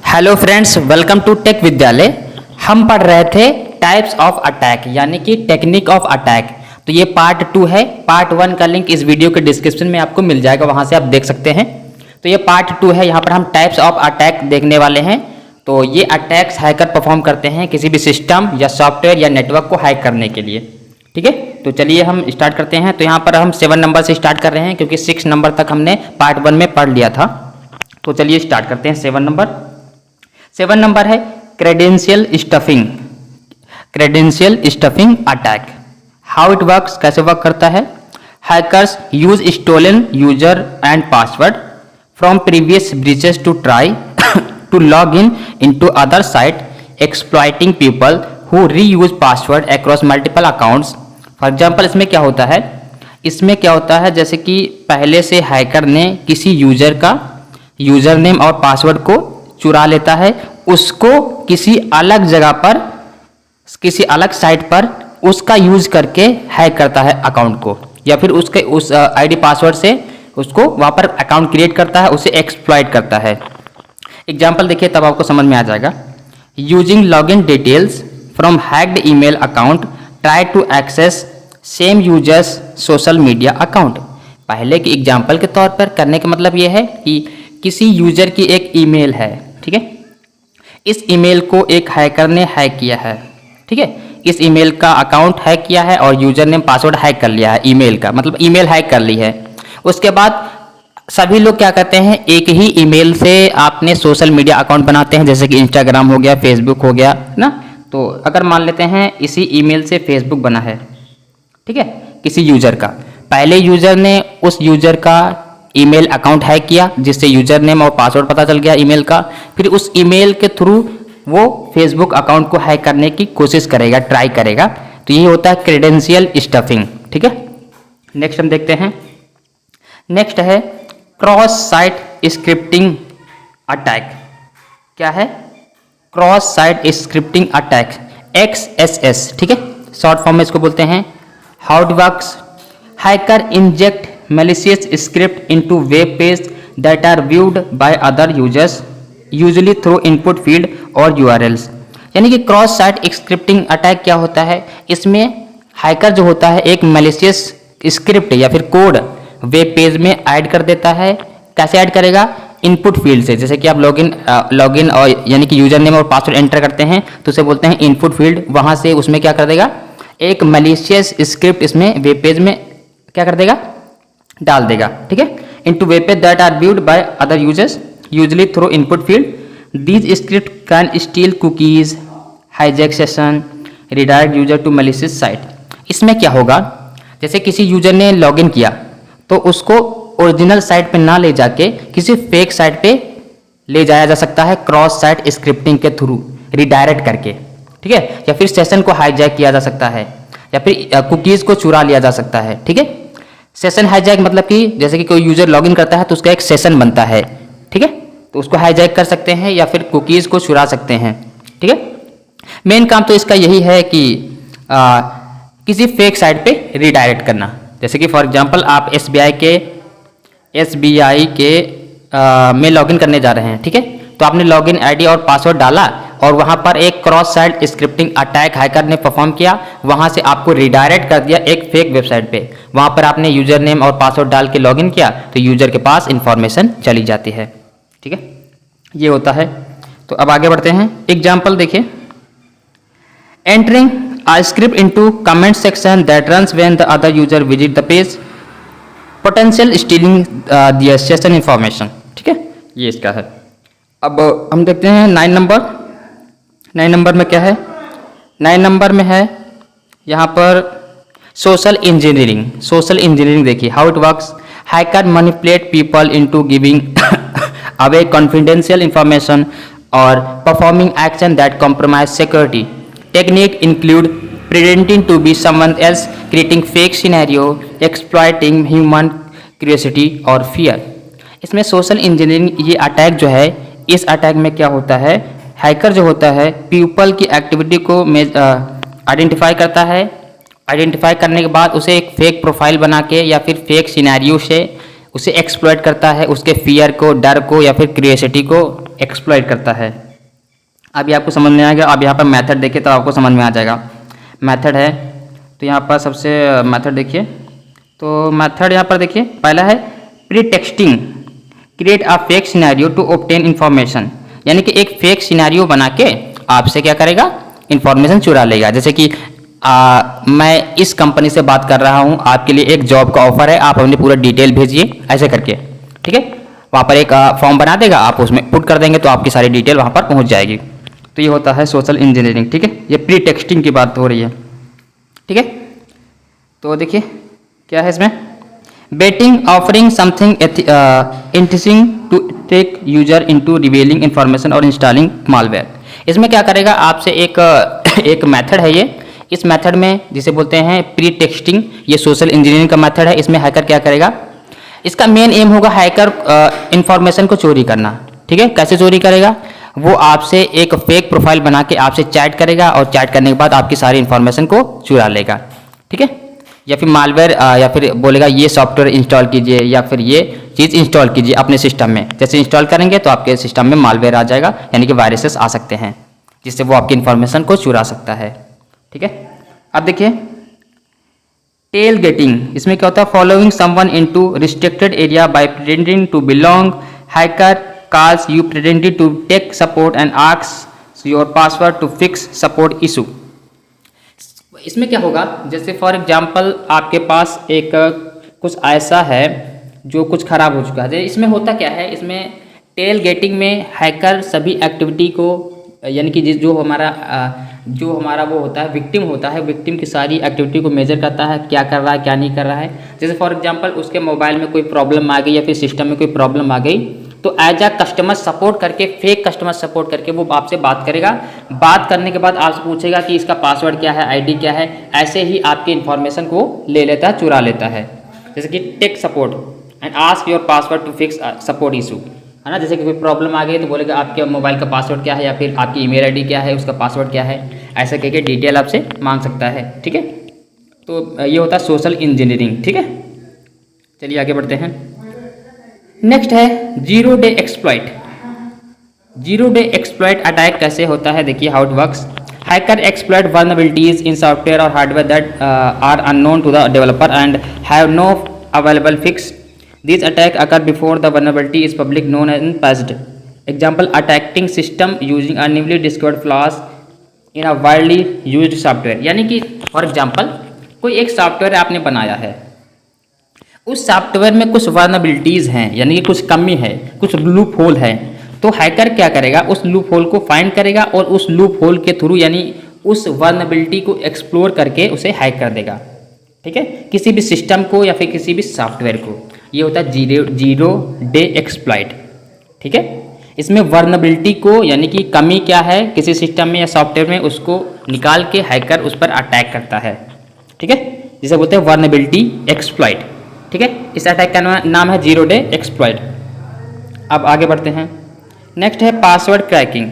Hello friends, welcome to tech Vidyalaya. हम पढ़ रहे थे टाइप्स ऑफ अटैक यानी कि टेक्निक ऑफ अटैक। तो ये पार्ट 2 है। पार्ट 1 का लिंक इस वीडियो के डिस्क्रिप्शन में आपको मिल जाएगा, वहां से आप देख सकते हैं। तो ये पार्ट 2 है। यहाँ पर हम टाइप्स ऑफ अटैक देखने वाले हैं। तो ये अटैक्स हैकर परफॉर्म करते हैं किसी भी सिस्टम या सॉफ्टवेयर या नेटवर्क को हैक करने के लिए। ठीक है, तो चलिए हम स्टार्ट करते हैं। तो यहाँ पर हम 7 नंबर से स्टार्ट कर रहे हैं क्योंकि 6 नंबर तक हमने पार्ट 1 में पढ़ लिया था। तो चलिए स्टार्ट करते हैं। 7 नंबर है credential stuffing. Credential stuffing attack. How it works, कैसे वर्क करता है। Hackers use stolen user and password from previous breaches to try to log into other site, exploiting people who reuse password across multiple accounts. For example इसमें क्या होता है जैसे कि पहले से हैकर ने किसी यूजर का यूजर नेम और पासवर्ड को चुरा लेता है, उसको किसी अलग जगह पर, किसी अलग साइट पर उसका यूज करके हैक करता है अकाउंट को, या फिर उसके उस आईडी पासवर्ड से उसको वहां पर अकाउंट क्रिएट करता है, उसे एक्सप्लॉइट करता है। एग्जाम्पल देखिए तब आपको समझ में आ जाएगा। Using login details from hacked email account try to access same users social media account. पहले के एग्जाम्पल के तौर पर करने का मतलब यह है कि किसी यूजर की एक ईमेल है, ठीक है, इस ईमेल को एक हैकर ने हैक किया है, ठीक है, इस ईमेल का अकाउंट हैक किया है और यूजर नेम पासवर्ड हैक कर लिया है ईमेल का, मतलब ईमेल हैक कर ली है। उसके बाद सभी लोग क्या करते हैं, एक ही ईमेल से आपने सोशल मीडिया अकाउंट बनाते हैं, जैसे कि इंस्टाग्राम हो गया, फेसबुक हो गया ना। तो अगर मान लेते हैं इसी ईमेल से फेसबुक बना है, ठीक है, किसी यूजर का। पहले यूजर ने उस यूजर का ईमेल अकाउंट हैक किया जिससे यूजर नेम और पासवर्ड पता चल गया ईमेल का। फिर उस ईमेल के थ्रू वो फेसबुक अकाउंट को हैक करने की कोशिश करेगा, ट्राई करेगा। तो ये होता है क्रेडेंशियल स्टफिंग, ठीक है। नेक्स्ट हम देखते हैं। नेक्स्ट है क्रॉस साइट स्क्रिप्टिंग अटैक। क्या है? Cross site scripting attack, XSS, ठीक है, शॉर्ट फॉर्म में इसको बोलते हैं। How it works, hacker inject malicious script into web page that are viewed by other users usually through input field or URLs। यानी कि क्रॉस साइट स्क्रिप्टिंग अटैक क्या होता है, इसमें हैकर जो होता है एक malicious स्क्रिप्ट या फिर कोड वेब पेज में ऐड कर देता है। कैसे ऐड करेगा? इनपुट फील्ड से। जैसे कि आप लॉगिन और यानी कि यूजर नेम और पासवर्ड एंटर करते हैं तो उसे बोलते हैं इनपुट फील्ड। वहां से उसमें क्या कर देगा, एक malicious स्क्रिप्ट इसमें वेब पेज में क्या कर देगा, डाल देगा, ठीक है। Into web page that are viewed by other users usually through input field. These script can steal cookies, hijack session, redirect user to malicious site. इसमें क्या होगा, जैसे किसी यूजर ने लॉगिन किया तो उसको ओरिजिनल साइट पे ना ले जाके किसी फेक साइट पे ले जाया जा सकता है क्रॉस साइट स्क्रिप्टिंग के थ्रू, रिडायरेक्ट करके, ठीक है। या फिर सेशन को हाईजैक किया जा सकता है, या फिर कुकीज को चुरा लिया जा सकता है, ठीक है। सेशन हाईजैक मतलब कि जैसे कि कोई यूजर लॉगिन करता है तो उसका एक सेशन बनता है, ठीक है, तो उसको हाईजैक कर सकते हैं या फिर कुकीज को चुरा सकते हैं, ठीक है। मेन काम तो इसका यही है कि किसी फेक साइट पे रिडायरेक्ट करना। जैसे कि फॉर एग्जांपल आप SBI के में लॉगिन करने जा रहे हैं, ठीक है, तो आपने लॉगिन आईडी और पासवर्ड डाला और वहां पर एक cross site scripting attack hacker ने परफॉर्म किया, वहां से आपको रिडायरेक्ट कर दिया एक फेक वेबसाइट पे। वहां पर आपने यूजर नेम और पासवर्ड डाल के लॉगिन किया तो यूजर के पास इंफॉर्मेशन चली जाती है, ठीक है, ये होता है। तो अब आगे बढ़ते हैं। एग्जाम्पल देखिए। Entering a script into comment section that runs when the other user visit the page, potential stealing their session information, ठीक है, ये इसका है। अब हम देखते हैं 9 नंबर। 9 नंबर में क्या है? 9 नंबर में है यहाँ पर सोशल इंजीनियरिंग। सोशल इंजीनियरिंग देखिए, how it works, hacker manipulate people into giving away confidential information और performing action that compromise security. Technique include pretending to be someone else, creating fake scenario, exploiting human curiosity और fear। इसमें social engineering ये attack जो है, इस attack में क्या होता है, हैकर जो होता है पीपल की एक्टिविटी को आइडेंटिफाई करता है। आइडेंटिफाई करने के बाद उसे एक फेक प्रोफाइल बना के या फिर फेक सिनेरियो से उसे एक्सप्लॉइट करता है, उसके फियर को, डर को या फिर क्यूरियोसिटी को एक्सप्लॉइट करता है। अभी आपको समझ में आएगा। अब यहाँ पर मेथड देखिए तो आपको समझ में आ जाएगा। मेथड है तो यहाँ पर सबसे मेथड देखिए, तो मेथड यहाँ पर देखिए पहला है pretexting, create a fake scenario to obtain information, यानी कि एक फेक सिनेरियो बना के आपसे क्या करेगा, इन्फॉर्मेशन चुरा लेगा। जैसे कि मैं इस कंपनी से बात कर रहा हूँ, आपके लिए एक जॉब का ऑफर है, आप अपनी पूरा डिटेल भेजिए, ऐसे करके, ठीक है। वहाँ पर एक फॉर्म बना देगा, आप उसमें पुट कर देंगे तो आपकी सारी डिटेल वहाँ पर पहुँच जाएगी। तो ये होता है सोशल इंजीनियरिंग, ठीक है। ये प्री टेक्सटिंग की बात हो रही है, ठीक है। तो देखिए क्या है इसमें, baiting offering something interesting to take user into revealing information or installing malware. इसमें क्या करेगा, आपसे एक मेथड है ये। इस मेथड में जिसे बोलते हैं प्री टेक्सटिंग, ये सोशल इंजीनियरिंग का मेथड है। इसमें हैकर क्या करेगा, इसका मेन एम होगा हैकर इंफॉर्मेशन को चोरी करना, ठीक है। कैसे चोरी करेगा, वो आपसे एक फेक प्रोफाइल बना के आपसे चैट करेगा और चैट करने के बाद आपकी सारी इंफॉर्मेशन को चुरा लेगा, ठीक है। या फिर मालवेयर या फिर बोलेगा ये सॉफ्टवेयर इंस्टॉल कीजिए या फिर ये चीज़ इंस्टॉल कीजिए अपने सिस्टम में। जैसे इंस्टॉल करेंगे तो आपके सिस्टम में मालवेयर आ जाएगा, यानी कि वायरसेस आ सकते हैं जिससे वो आपकी इंफॉर्मेशन को चुरा सकता है, ठीक है। अब देखिए टेल गेटिंग, इसमें क्या होता है, following someone into restricted area by pretending to belong, hacker calls you pretending to tech support and asks your password to fix support issue. इसमें क्या होगा, जैसे फॉर एग्जांपल आपके पास एक कुछ ऐसा है जो कुछ खराब हो चुका है। इसमें होता क्या है, इसमें टेल गेटिंग में हैकर सभी एक्टिविटी को, यानी कि जो हमारा वो होता है विक्टिम होता है, विक्टिम की सारी एक्टिविटी को मेजर करता है, क्या कर रहा है क्या नहीं कर रहा है। जैसे फॉर एग्जांपल उसके मोबाइल में कोई प्रॉब्लम आ गई या फिर सिस्टम में कोई प्रॉब्लम आ गई, तो एज अ कस्टमर सपोर्ट करके, फेक कस्टमर सपोर्ट करके वो आपसे बात करेगा। बात करने के बाद आपसे पूछेगा कि इसका पासवर्ड क्या है, आईडी क्या है, ऐसे ही आपकी इन्फॉर्मेशन को ले लेता है, चुरा लेता है। जैसे कि tech support and ask your password to fix support issue, है ना। जैसे कि कोई प्रॉब्लम आ गई तो बोलेगा आपके मोबाइल का पासवर्ड क्या है या फिर आपकी ईमेल आईडी क्या है, उसका पासवर्ड क्या है, ऐसा करके डिटेल आपसे मांग सकता है, ठीक है। तो ये होता है सोशल इंजीनियरिंग, ठीक है। चलिए आगे बढ़ते हैं। नेक्स्ट है zero day exploit. Zero day exploit attack कैसे होता है, देखिए how it works. Hacker exploit vulnerabilities in software और hardware that are unknown to the developer and have no available fix. These attack occur before the vulnerability is public known and patched. Example, attacking system using a newly discovered flaws in a widely used software. यानी कि for example कोई एक software आपने बनाया है, उस software में कुछ vulnerabilities हैं, यानी कि कुछ कमी है, कुछ लूप होल है। तो हैकर क्या करेगा, उस लूप होल को फाइंड करेगा और उस लूप होल के थ्रू यानी उस vulnerability को एक्सप्लोर करके उसे हैक कर देगा, ठीक है, किसी भी सिस्टम को या फिर किसी भी सॉफ्टवेयर को। ये होता है जीरो डे एक्सप्लॉइट, ठीक है। इसमें वर्नेबिलिटी को, यानी कि कमी क्या है किसी सिस्टम में या सॉफ्टवेयर में, उसको निकाल के हैकर उस पर अटैक करता है, ठीक है, जिसे बोलते हैं वर्नेबिलिटी एक्सप्लॉइट, ठीक है। इस अटैक का नाम है जीरो डे एक्सप्लॉइट। अब आगे बढ़ते हैं। नेक्स्ट है password cracking.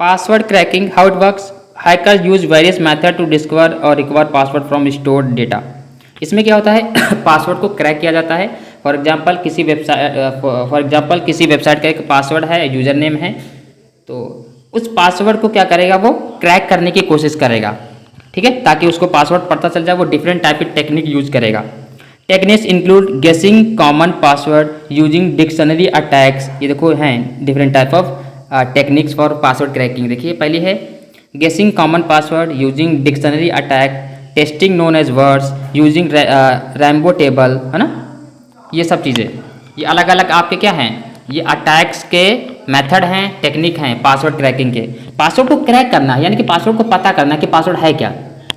Password cracking, how it works. Hacker use various method to discover और recover password from stored data. इसमें क्या होता है, पासवर्ड को क्रैक किया जाता है। फॉर एग्जांपल किसी वेबसाइट का एक पासवर्ड है, यूजर नेम है, तो उस पासवर्ड को क्या करेगा, वो क्रैक करने की कोशिश करेगा, ठीक है, ताकि उसको पासवर्ड पता चल जाए। वो डिफरेंट टाइप की टेक्निक यूज करेगा। Techniques include guessing common password using dictionary attacks. ये देखो हैं different type of techniques for password cracking. देखिए पहली है guessing common password using dictionary attack, testing known as words using rainbow table, है ना। ये सब चीज़ें, ये अलग अलग आपके क्या हैं, ये अटैक्स के मेथड हैं, टेक्निक हैं पासवर्ड क्रैकिंग के। पासवर्ड को क्रैक करना यानी कि पासवर्ड को पता करना कि पासवर्ड है क्या,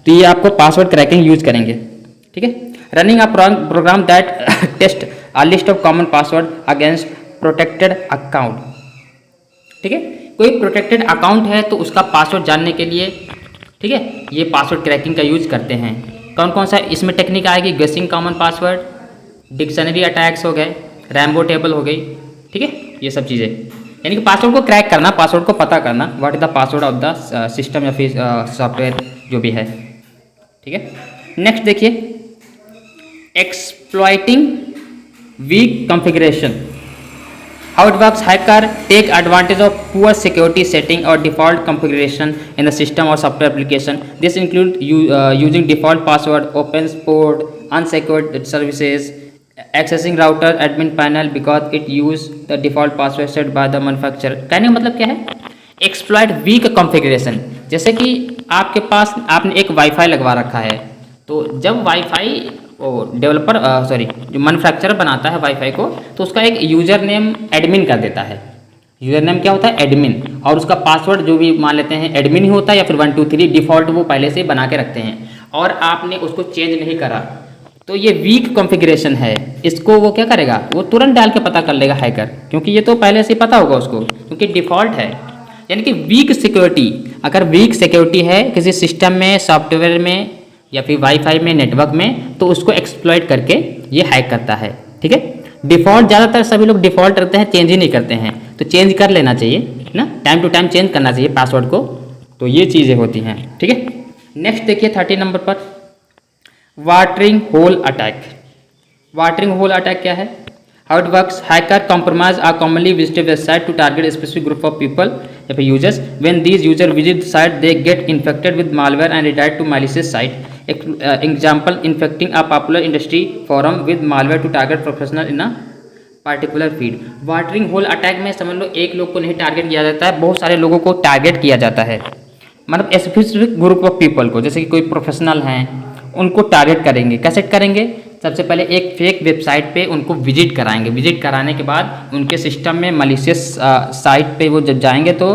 तो ये आपको पासवर्ड क्रैकिंग यूज करेंगे, ठीक है। Running a program that test a list of common password against protected account, ठीक है। कोई प्रोटेक्टेड अकाउंट है तो उसका पासवर्ड जानने के लिए, ठीक है, ये पासवर्ड क्रैकिंग का यूज करते हैं। कौन कौन सा इसमें टेक्निक आएगी, गेसिंग कॉमन पासवर्ड, डिक्शनरी अटैक्स हो गए, रैम्बो टेबल हो गई, ठीक है, ये सब चीज़ें, यानी कि पासवर्ड को क्रैक करना, पासवर्ड को पता करना, what is the password of the system या फिर सॉफ्टवेयर जो भी है, ठीक है। नेक्स्ट देखिए exploiting weak configuration. How it works, hacker take advantage of poor security setting or default configuration in the system or software application. This include using default password, open port, unsecured services, accessing router admin panel because it use the default password set by the manufacturer. कहने का मतलब क्या है? Exploit weak configuration. जैसे कि आपके पास आपने एक वाईफाई लगवा रखा है, तो जब वाईफाई डेवलपर जो मैन्युफैक्चरर बनाता है वाईफाई को, तो उसका एक यूज़र नेम एडमिन कर देता है। यूज़र नेम क्या होता है? एडमिन। और उसका पासवर्ड जो भी मान लेते हैं एडमिन ही होता है, या फिर 1 2 3 डिफ़ॉल्ट वो पहले से बना के रखते हैं, और आपने उसको चेंज नहीं करा, तो ये वीक कॉन्फ़िगरेशन है। इसको वो क्या करेगा? वो तुरंत डाल के पता कर लेगा हैकर, क्योंकि ये तो पहले से पता होगा उसको, क्योंकि डिफ़ॉल्ट है। यानी कि वीक सिक्योरिटी, अगर वीक सिक्योरिटी है किसी सिस्टम में, सॉफ्टवेयर में, या फिर वाईफाई में, नेटवर्क में, तो उसको एक्सप्लॉइट करके ये हैक करता है। ठीक है। डिफ़ॉल्ट ज़्यादातर सभी लोग डिफ़ॉल्ट रखते हैं, चेंज ही नहीं करते हैं, तो चेंज कर लेना चाहिए ना, टाइम टू टाइम चेंज करना चाहिए पासवर्ड को। तो ये चीज़ें होती हैं। ठीक है। नेक्स्ट देखिए 30 नंबर पर, watering hole attack. Watering hole attack क्या है? How it works, hacker compromise are commonly visited website to target a specific group of people या फिर users. When these users visit the site, they get infected with malware and redirect to malicious site. Example, infecting a popular industry forum with malware to target professional in a particular feed. Watering hole attack में समझ लो एक लोग को नहीं target किया जाता है, बहुत सारे लोगों को टारगेट किया जाता है। मतलब स्पेसिफिक ग्रुप ऑफ पीपल को, जैसे कि कोई प्रोफेशनल हैं, उनको टारगेट करेंगे। कैसे करेंगे? सबसे पहले एक फेक वेबसाइट पे उनको विजिट कराएंगे। विजिट कराने के बाद उनके सिस्टम में मलिशियस साइट पे वो जब जाएंगे तो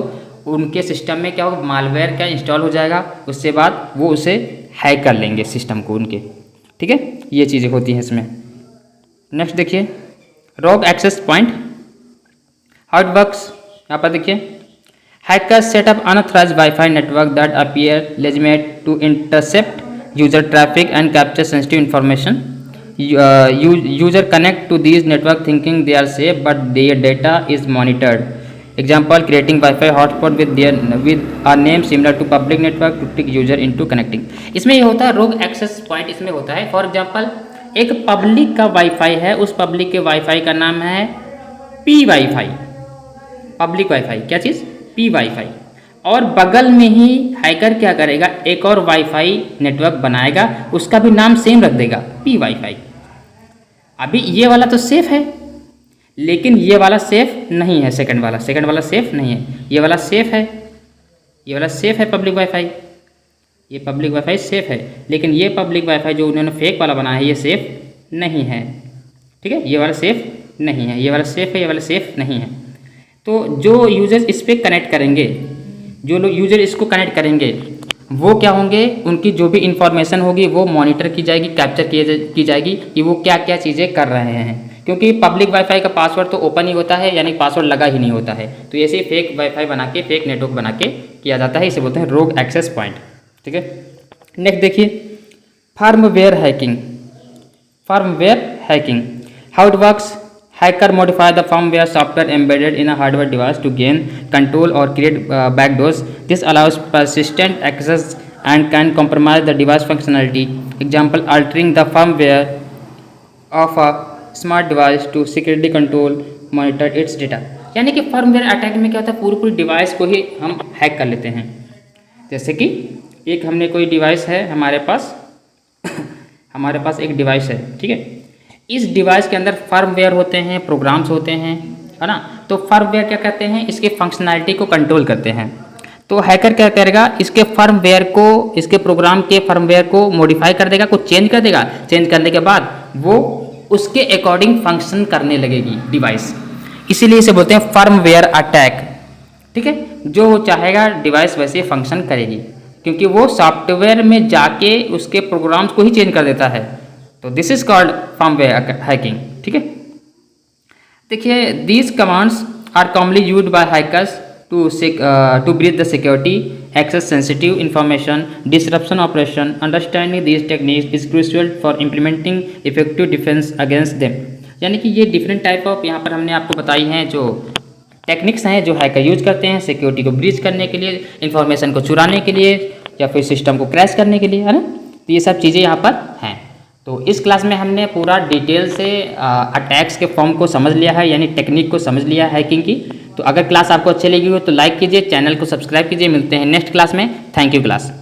उनके सिस्टम में क्या होगा? मालवेयर क्या इंस्टॉल हो जाएगा, उससे बाद वो उसे हैक कर लेंगे सिस्टम को उनके। ठीक है, ये चीज़ें होती हैं इसमें। नेक्स्ट देखिए, rogue access point. How it works, यहाँ पर देखिए, hackers set up unauthorized wifi network that appear legitimate to intercept user traffic and capture sensitive information. User connect to these network thinking they are safe, but their data is monitored. Example, creating Wi-Fi hotspot with a name similar to public network to trick user into connecting. इसमें ये होता है रोग access point. इसमें होता है for example एक public का वाईफाई है, उस पब्लिक के वाईफाई का नाम है पी वाईफाई, पब्लिक वाईफाई। क्या चीज़? P wifi. और बगल में ही हैकर क्या करेगा? एक और वाईफाई नेटवर्क बनाएगा, उसका भी नाम सेम रख देगा, पी वाईफाई। अभी ये वाला तो सेफ है, लेकिन ये वाला सेफ नहीं है। सेकंड वाला सेफ नहीं है, ये वाला सेफ है। ये वाला सेफ है पब्लिक वाईफाई, ये पब्लिक वाईफाई सेफ है, लेकिन ये पब्लिक वाईफाई जो उन्होंने फेक वाला बनाया है ये सेफ नहीं है। ठीक है, ये वाला सेफ नहीं है, ये वाला सेफ है, ये वाला सेफ नहीं है। तो जो यूजर्स इस पर कनेक्ट करेंगे, जो लोग यूजर इसको कनेक्ट करेंगे, वो क्या होंगे? उनकी जो भी इंफॉर्मेशन होगी वो मॉनिटर की जाएगी, कैप्चर की जाएगी कि वो क्या क्या चीज़ें कर रहे हैं। क्योंकि पब्लिक वाईफाई का पासवर्ड तो ओपन ही होता है, यानी पासवर्ड लगा ही नहीं होता है। तो ऐसे फेक वाईफाई बना के, फेक नेटवर्क बना के किया जाता है, इसे बोलते हैं रोग एक्सेस पॉइंट। ठीक है। नेक्स्ट देखिए, firmware hacking. Firmware hacking, how it works, hacker modify the firmware software embedded in a hardware device to gain control or create backdoors. This allows persistent access and can compromise the device functionality. Example, altering the firmware of a smart device to securely control monitor its data. यानी कि firmware attack में क्या होता है? पूरी device को ही हम hack कर लेते हैं। जैसे कि एक हमने कोई डिवाइस है हमारे पास हमारे पास एक डिवाइस है, ठीक है। इस डिवाइस के अंदर फर्मवेयर होते हैं, प्रोग्राम्स होते हैं, है ना। तो फर्मवेयर क्या कहते हैं? इसके फंक्शनैलिटी को कंट्रोल करते हैं। तो हैकर क्या करेगा? इसके फर्मवेयर को, इसके प्रोग्राम के फर्मवेयर को मॉडिफाई कर देगा, कुछ चेंज कर देगा। चेंज करने के बाद वो उसके अकॉर्डिंग फंक्शन करने लगेगी डिवाइस, इसीलिए इसे बोलते हैं फर्मवेयर अटैक। ठीक है, जो चाहेगा डिवाइस वैसे फंक्शन करेगी, क्योंकि वो सॉफ्टवेयर में जाके उसके प्रोग्राम्स को ही चेंज कर देता है। तो this is called firmware hacking. ठीक है, देखिए, these commands are commonly used by hackers to breach the security, access sensitive information, disruption operation. Understanding these techniques is crucial for implementing effective defense against them. यानी कि ये different type of यहाँ पर हमने आपको बताई हैं जो टेक्निक्स हैं जो हैकर यूज करते हैं सिक्योरिटी को ब्रीच करने के लिए, इंफॉर्मेशन को चुराने के लिए, या फिर सिस्टम को क्रैश करने के लिए, है ना। तो ये सब चीज़ें यहाँ पर हैं। तो इस क्लास में हमने पूरा डिटेल से अटैक्स के फॉर्म को समझ लिया है, यानी टेक्निक को समझ लिया है हैकिंग की। तो अगर क्लास आपको अच्छी लगी हो तो लाइक कीजिए, चैनल को सब्सक्राइब कीजिए। मिलते हैं नेक्स्ट क्लास में। Thank you class.